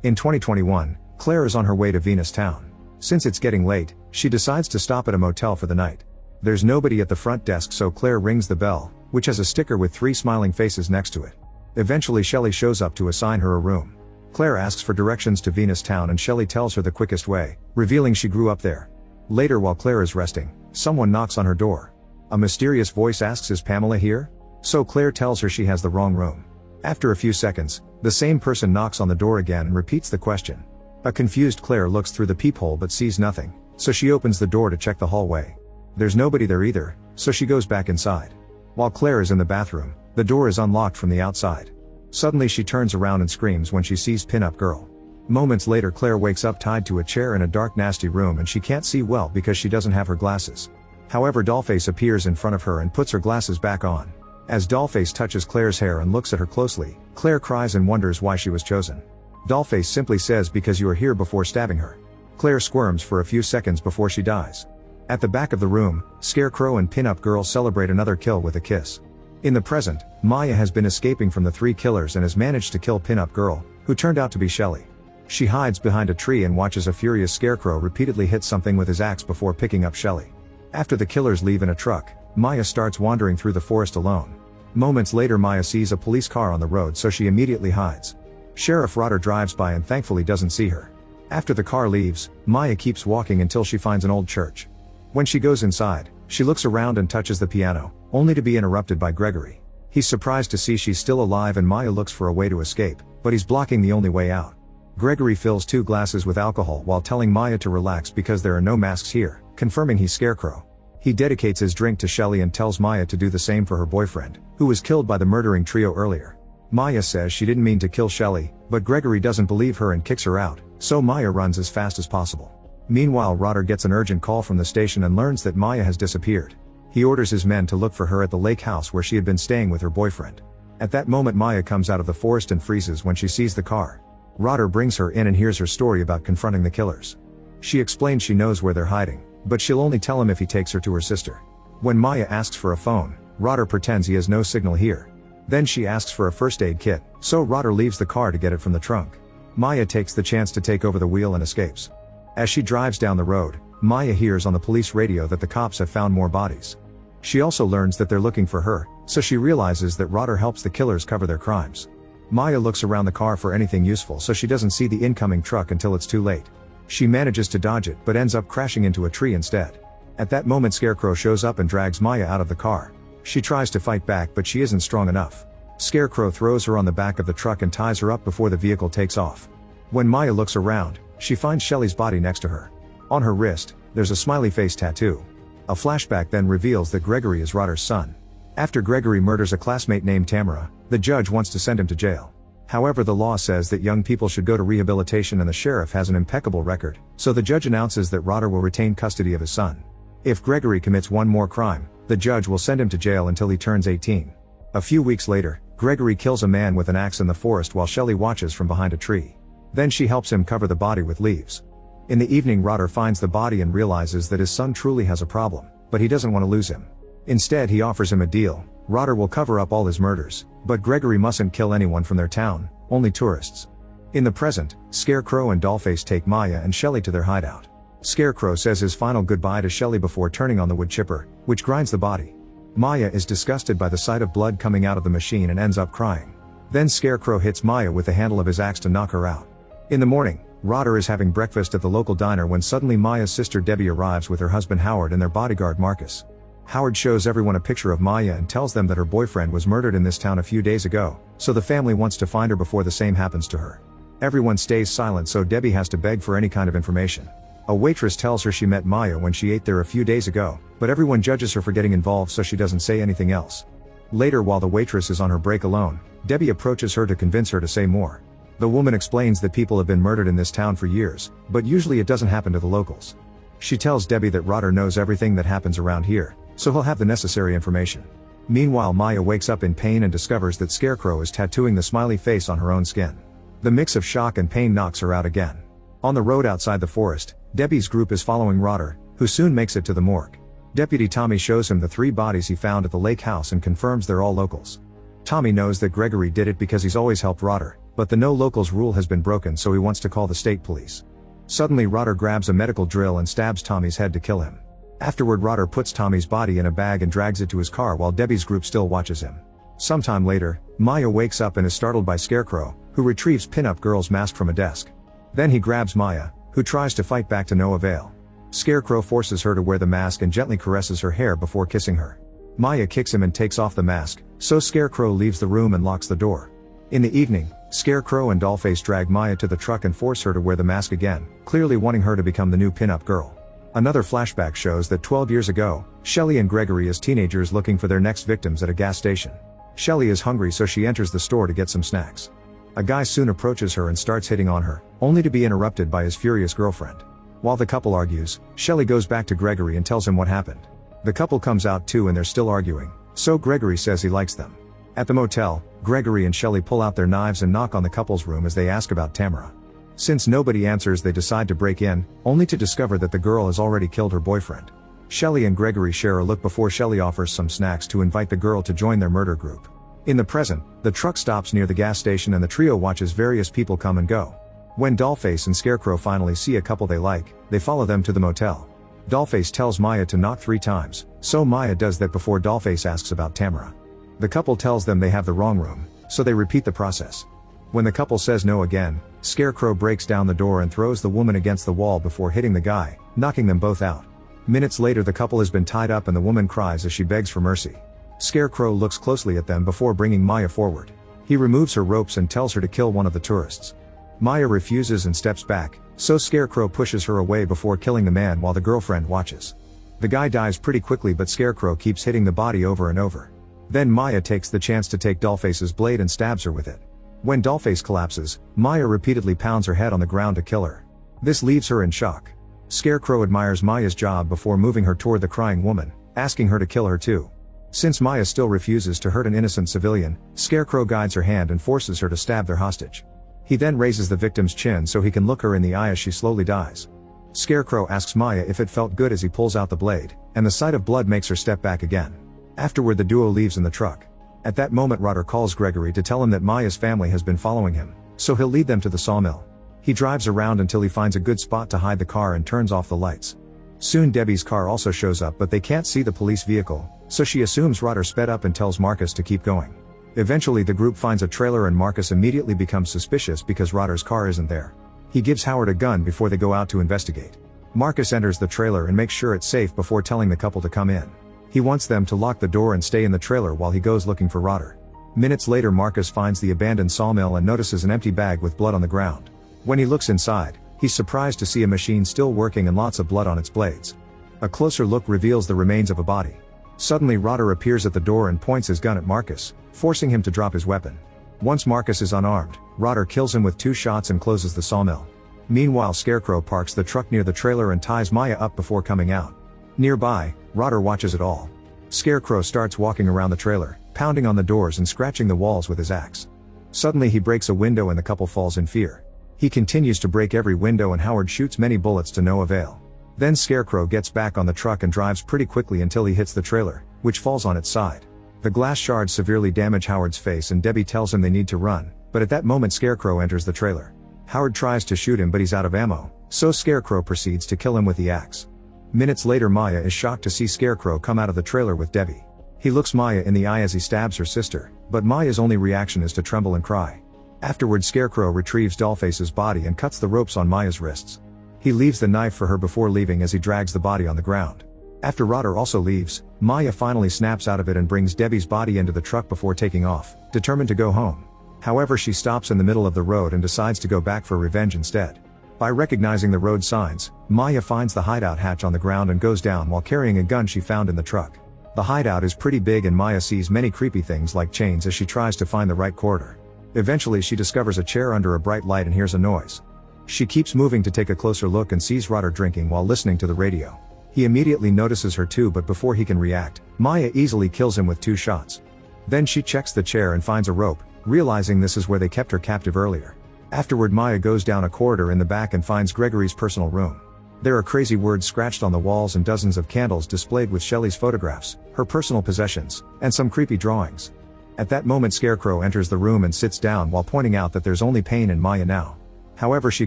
In 2021, Claire is on her way to Venus Town. Since it's getting late, she decides to stop at a motel for the night. There's nobody at the front desk, so Claire rings the bell, which has a sticker with 3 smiling faces next to it. Eventually Shelley shows up to assign her a room. Claire asks for directions to Venus Town and Shelley tells her the quickest way, revealing she grew up there. Later, while Claire is resting, someone knocks on her door. A mysterious voice asks, "Is Pamela here?" So Claire tells her she has the wrong room. After a few seconds, the same person knocks on the door again and repeats the question. A confused Claire looks through the peephole but sees nothing, so she opens the door to check the hallway. There's nobody there either, so she goes back inside. While Claire is in the bathroom, the door is unlocked from the outside. Suddenly she turns around and screams when she sees Pin-Up Girl. Moments later, Claire wakes up tied to a chair in a dark, nasty room, and she can't see well because she doesn't have her glasses. However, Dollface appears in front of her and puts her glasses back on. As Dollface touches Claire's hair and looks at her closely, Claire cries and wonders why she was chosen. Dollface simply says, "Because you were here," before stabbing her. Claire squirms for a few seconds before she dies. At the back of the room, Scarecrow and Pin-Up Girl celebrate another kill with a kiss. In the present, Maya has been escaping from the 3 killers and has managed to kill Pin-Up Girl, who turned out to be Shelley. She hides behind a tree and watches a furious Scarecrow repeatedly hit something with his axe before picking up Shelley. After the killers leave in a truck, Maya starts wandering through the forest alone. Moments later, Maya sees a police car on the road, so she immediately hides. Sheriff Rotter drives by and thankfully doesn't see her. After the car leaves, Maya keeps walking until she finds an old church. When she goes inside, she looks around and touches the piano, only to be interrupted by Gregory. He's surprised to see she's still alive and Maya looks for a way to escape, but he's blocking the only way out. Gregory fills 2 glasses with alcohol while telling Maya to relax because there are no masks here, confirming he's Scarecrow. He dedicates his drink to Shelley and tells Maya to do the same for her boyfriend, who was killed by the murdering trio earlier. Maya says she didn't mean to kill Shelley, but Gregory doesn't believe her and kicks her out, so Maya runs as fast as possible. Meanwhile, Rotter gets an urgent call from the station and learns that Maya has disappeared. He orders his men to look for her at the lake house where she had been staying with her boyfriend. At that moment, Maya comes out of the forest and freezes when she sees the car. Rotter brings her in and hears her story about confronting the killers. She explains she knows where they're hiding, but she'll only tell him if he takes her to her sister. When Maya asks for a phone, Rotter pretends he has no signal here. Then she asks for a first aid kit, so Rotter leaves the car to get it from the trunk. Maya takes the chance to take over the wheel and escapes. As she drives down the road, Maya hears on the police radio that the cops have found more bodies. She also learns that they're looking for her, so she realizes that Rotter helps the killers cover their crimes. Maya looks around the car for anything useful, so she doesn't see the incoming truck until it's too late. She manages to dodge it but ends up crashing into a tree instead. At that moment, Scarecrow shows up and drags Maya out of the car. She tries to fight back but she isn't strong enough. Scarecrow throws her on the back of the truck and ties her up before the vehicle takes off. When Maya looks around, she finds Shelley's body next to her. On her wrist, there's a smiley face tattoo. A flashback then reveals that Gregory is Rotter's son. After Gregory murders a classmate named Tamara, the judge wants to send him to jail. However, the law says that young people should go to rehabilitation and the sheriff has an impeccable record, so the judge announces that Rotter will retain custody of his son. If Gregory commits one more crime, the judge will send him to jail until he turns 18. A few weeks later, Gregory kills a man with an axe in the forest while Shelley watches from behind a tree. Then she helps him cover the body with leaves. In the evening, Rotter finds the body and realizes that his son truly has a problem, but he doesn't want to lose him. Instead, he offers him a deal. Rotter will cover up all his murders, but Gregory mustn't kill anyone from their town, only tourists. In the present, Scarecrow and Dollface take Maya and Shelley to their hideout. Scarecrow says his final goodbye to Shelley before turning on the wood chipper, which grinds the body. Maya is disgusted by the sight of blood coming out of the machine and ends up crying. Then Scarecrow hits Maya with the handle of his axe to knock her out. In the morning, Rotter is having breakfast at the local diner when suddenly Maya's sister Debbie arrives with her husband Howard and their bodyguard Marcus. Howard shows everyone a picture of Maya and tells them that her boyfriend was murdered in this town a few days ago, so the family wants to find her before the same happens to her. Everyone stays silent, so Debbie has to beg for any kind of information. A waitress tells her she met Maya when she ate there a few days ago, but everyone judges her for getting involved, so she doesn't say anything else. Later, while the waitress is on her break alone, Debbie approaches her to convince her to say more. The woman explains that people have been murdered in this town for years, but usually it doesn't happen to the locals. She tells Debbie that Rotter knows everything that happens around here, so he'll have the necessary information. Meanwhile, Maya wakes up in pain and discovers that Scarecrow is tattooing the smiley face on her own skin. The mix of shock and pain knocks her out again. On the road outside the forest, Debbie's group is following Rotter, who soon makes it to the morgue. Deputy Tommy shows him the 3 bodies he found at the lake house and confirms they're all locals. Tommy knows that Gregory did it because he's always helped Rotter, But the no locals rule has been broken, so he wants to call the state police. Suddenly Rotter grabs a medical drill and stabs Tommy's head to kill him. Afterward Rotter puts Tommy's body in a bag and drags it to his car while Debbie's group still watches him. Sometime later, Maya wakes up and is startled by Scarecrow, who retrieves Pin-Up Girl's mask from a desk. Then he grabs Maya, who tries to fight back to no avail. Scarecrow forces her to wear the mask and gently caresses her hair before kissing her. Maya kicks him and takes off the mask, so Scarecrow leaves the room and locks the door. In the evening, Scarecrow and Dollface drag Maya to the truck and force her to wear the mask again, clearly wanting her to become the new Pin-Up Girl. Another flashback shows that 12 years ago, Shelly and Gregory as teenagers looking for their next victims at a gas station. Shelly is hungry, so she enters the store to get some snacks. A guy soon approaches her and starts hitting on her, only to be interrupted by his furious girlfriend. While the couple argues, Shelly goes back to Gregory and tells him what happened. The couple comes out too and they're still arguing, so Gregory says he likes them. At the motel, Gregory and Shelly pull out their knives and knock on the couple's room as they ask about Tamara. Since nobody answers, they decide to break in, only to discover that the girl has already killed her boyfriend. Shelly and Gregory share a look before Shelly offers some snacks to invite the girl to join their murder group. In the present, the truck stops near the gas station and the trio watches various people come and go. When Dollface and Scarecrow finally see a couple they like, they follow them to the motel. Dollface tells Maya to knock 3 times, so Maya does that before Dollface asks about Tamara. The couple tells them they have the wrong room, so they repeat the process. When the couple says no again, Scarecrow breaks down the door and throws the woman against the wall before hitting the guy, knocking them both out. Minutes later the couple has been tied up and the woman cries as she begs for mercy. Scarecrow looks closely at them before bringing Maya forward. He removes her ropes and tells her to kill one of the tourists. Maya refuses and steps back, so Scarecrow pushes her away before killing the man while the girlfriend watches. The guy dies pretty quickly, but Scarecrow keeps hitting the body over and over. Then Maya takes the chance to take Dollface's blade and stabs her with it. When Dollface collapses, Maya repeatedly pounds her head on the ground to kill her. This leaves her in shock. Scarecrow admires Maya's job before moving her toward the crying woman, asking her to kill her too. Since Maya still refuses to hurt an innocent civilian, Scarecrow guides her hand and forces her to stab their hostage. He then raises the victim's chin so he can look her in the eye as she slowly dies. Scarecrow asks Maya if it felt good as he pulls out the blade, and the sight of blood makes her step back again. Afterward the duo leaves in the truck. At that moment Rotter calls Gregory to tell him that Maya's family has been following him, so he'll lead them to the sawmill. He drives around until he finds a good spot to hide the car and turns off the lights. Soon Debbie's car also shows up, but they can't see the police vehicle, so she assumes Rotter sped up and tells Marcus to keep going. Eventually the group finds a trailer and Marcus immediately becomes suspicious because Rotter's car isn't there. He gives Howard a gun before they go out to investigate. Marcus enters the trailer and makes sure it's safe before telling the couple to come in. He wants them to lock the door and stay in the trailer while he goes looking for Rotter. Minutes later Marcus finds the abandoned sawmill and notices an empty bag with blood on the ground. When he looks inside, he's surprised to see a machine still working and lots of blood on its blades. A closer look reveals the remains of a body. Suddenly Rotter appears at the door and points his gun at Marcus, forcing him to drop his weapon. Once Marcus is unarmed, Rotter kills him with 2 shots and closes the sawmill. Meanwhile Scarecrow parks the truck near the trailer and ties Maya up before coming out. Nearby, Rotter watches it all. Scarecrow starts walking around the trailer, pounding on the doors and scratching the walls with his axe. Suddenly he breaks a window and the couple falls in fear. He continues to break every window and Howard shoots many bullets to no avail. Then Scarecrow gets back on the truck and drives pretty quickly until he hits the trailer, which falls on its side. The glass shards severely damage Howard's face and Debbie tells him they need to run, but at that moment Scarecrow enters the trailer. Howard tries to shoot him but he's out of ammo, so Scarecrow proceeds to kill him with the axe. Minutes later Maya is shocked to see Scarecrow come out of the trailer with Debbie. He looks Maya in the eye as he stabs her sister, but Maya's only reaction is to tremble and cry. Afterward Scarecrow retrieves Dollface's body and cuts the ropes on Maya's wrists. He leaves the knife for her before leaving as he drags the body on the ground. After Rotter also leaves, Maya finally snaps out of it and brings Debbie's body into the truck before taking off, determined to go home. However, she stops in the middle of the road and decides to go back for revenge instead. By recognizing the road signs, Maya finds the hideout hatch on the ground and goes down while carrying a gun she found in the truck. The hideout is pretty big and Maya sees many creepy things like chains as she tries to find the right corridor. Eventually she discovers a chair under a bright light and hears a noise. She keeps moving to take a closer look and sees Rotter drinking while listening to the radio. He immediately notices her too, but before he can react, Maya easily kills him with 2 shots. Then she checks the chair and finds a rope, realizing this is where they kept her captive earlier. Afterward Maya goes down a corridor in the back and finds Gregory's personal room. There are crazy words scratched on the walls and dozens of candles displayed with Shelley's photographs, her personal possessions, and some creepy drawings. At that moment Scarecrow enters the room and sits down while pointing out that there's only pain in Maya now. However, she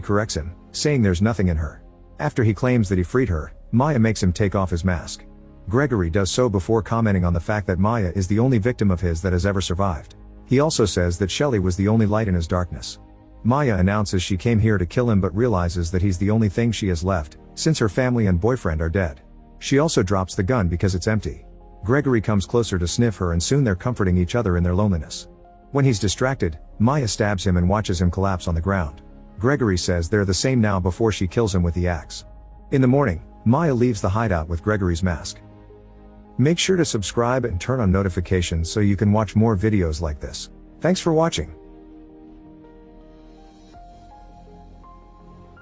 corrects him, saying there's nothing in her. After he claims that he freed her, Maya makes him take off his mask. Gregory does so before commenting on the fact that Maya is the only victim of his that has ever survived. He also says that Shelley was the only light in his darkness. Maya announces she came here to kill him but realizes that he's the only thing she has left, since her family and boyfriend are dead. She also drops the gun because it's empty. Gregory comes closer to sniff her and soon they're comforting each other in their loneliness. When he's distracted, Maya stabs him and watches him collapse on the ground. Gregory says they're the same now before she kills him with the axe. In the morning, Maya leaves the hideout with Gregory's mask. Make sure to subscribe and turn on notifications so you can watch more videos like this. Thanks for watching.